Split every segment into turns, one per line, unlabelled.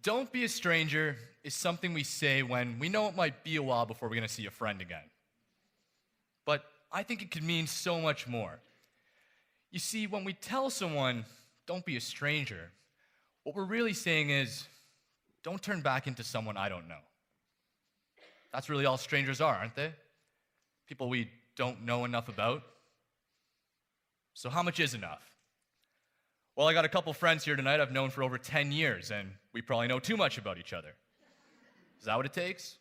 Don't be a stranger is something we say when we know it might be a while before we're going to see a friend again. But I think it could mean so much more. You see, when we tell someone, don't be a stranger, what we're really saying is, don't turn back into someone I don't know. That's really all strangers are, aren't they? People we don't know enough about. So how much is enough? Well, I got a couple friends here tonight I've known for over 10 years, and we probably know too much about each other. Is that what it takes?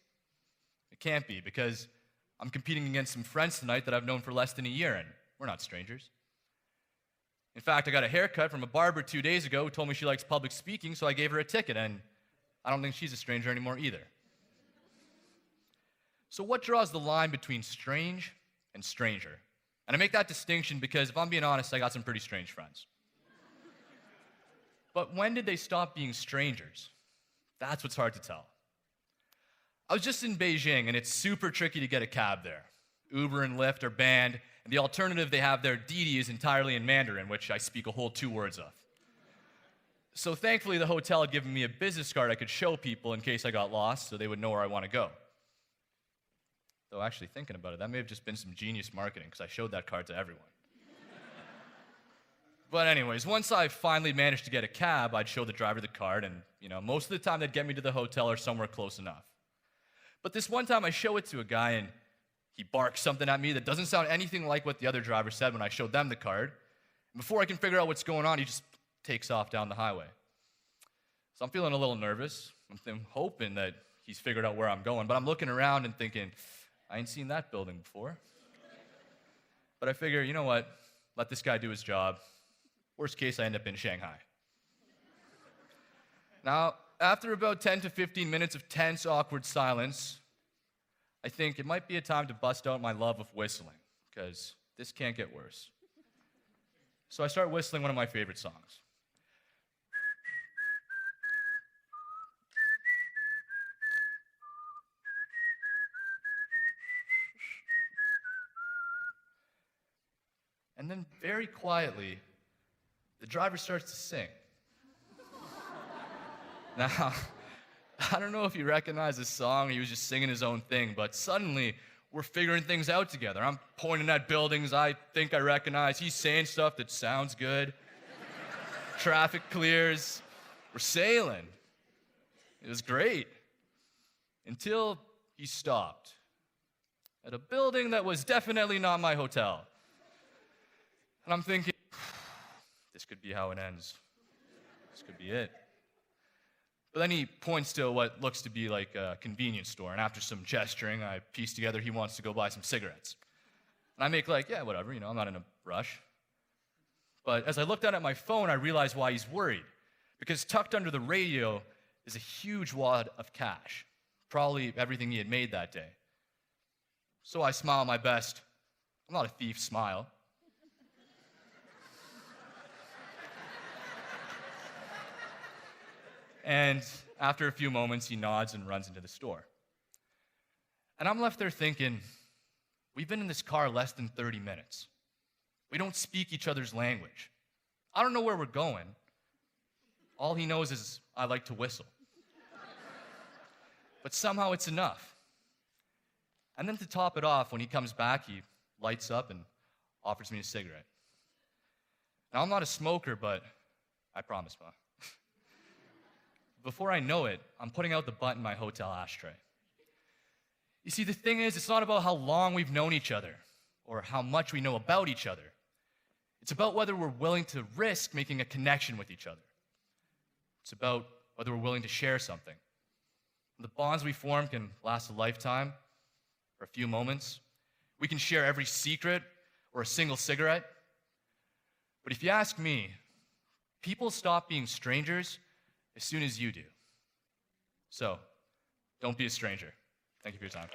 It can't be, because I'm competing against some friends tonight that I've known for less than a year, and we're not strangers. In fact, I got a haircut from a barber 2 days ago who told me she likes public speaking, so I gave her a ticket, and I don't think she's a stranger anymore either. So what draws the line between strange and stranger? And I make that distinction because, if I'm being honest, I got some pretty strange friends. But when did they stop being strangers? That's what's hard to tell. I was just in Beijing, and it's super tricky to get a cab there. Uber and Lyft are banned, and the alternative they have there, Didi, is entirely in Mandarin, which I speak a whole 2 words of. So thankfully, the hotel had given me a business card I could show people in case I got lost, so they would know where I want to go. Though actually thinking about it, that may have just been some genius marketing, because I showed that card to everyone. But anyways, once I finally managed to get a cab, I'd show the driver the card, and most of the time they'd get me to the hotel or somewhere close enough. But this one time I show it to a guy, and he barks something at me that doesn't sound anything like what the other driver said when I showed them the card. And before I can figure out what's going on, he just takes off down the highway. So I'm feeling a little nervous. I'm hoping that he's figured out where I'm going, but I'm looking around and thinking, I ain't seen that building before. But I figure, you know what? Let this guy do his job. Worst case, I end up in Shanghai. Now, after about 10 to 15 minutes of tense, awkward silence, I think it might be a time to bust out my love of whistling, because this can't get worse. So I start whistling one of my favorite songs. And then very quietly, the driver starts to sing. Now, I don't know if you recognize this song, he was just singing his own thing, but suddenly, we're figuring things out together. I'm pointing at buildings I think I recognize. He's saying stuff that sounds good. Traffic clears. We're sailing. It was great. Until he stopped at a building that was definitely not my hotel. And I'm thinking, this could be how it ends. This could be it. But then he points to what looks to be like a convenience store, and after some gesturing, I piece together he wants to go buy some cigarettes. And I make yeah, whatever, I'm not in a rush. But as I looked down at my phone, I realized why he's worried. Because tucked under the radio is a huge wad of cash, probably everything he had made that day. So I smile my best, I'm not a thief, smile. And after a few moments, he nods and runs into the store. And I'm left there thinking, we've been in this car less than 30 minutes. We don't speak each other's language. I don't know where we're going. All he knows is I like to whistle. But somehow it's enough. And then to top it off, when he comes back, he lights up and offers me a cigarette. Now, I'm not a smoker, but I promise, Ma. Before I know it, I'm putting out the butt in my hotel ashtray. You see, the thing is, it's not about how long we've known each other or how much we know about each other. It's about whether we're willing to risk making a connection with each other. It's about whether we're willing to share something. The bonds we form can last a lifetime or a few moments. We can share every secret or a single cigarette. But if you ask me, people stop being strangers as soon as you do. So, don't be a stranger. Thank you for your time.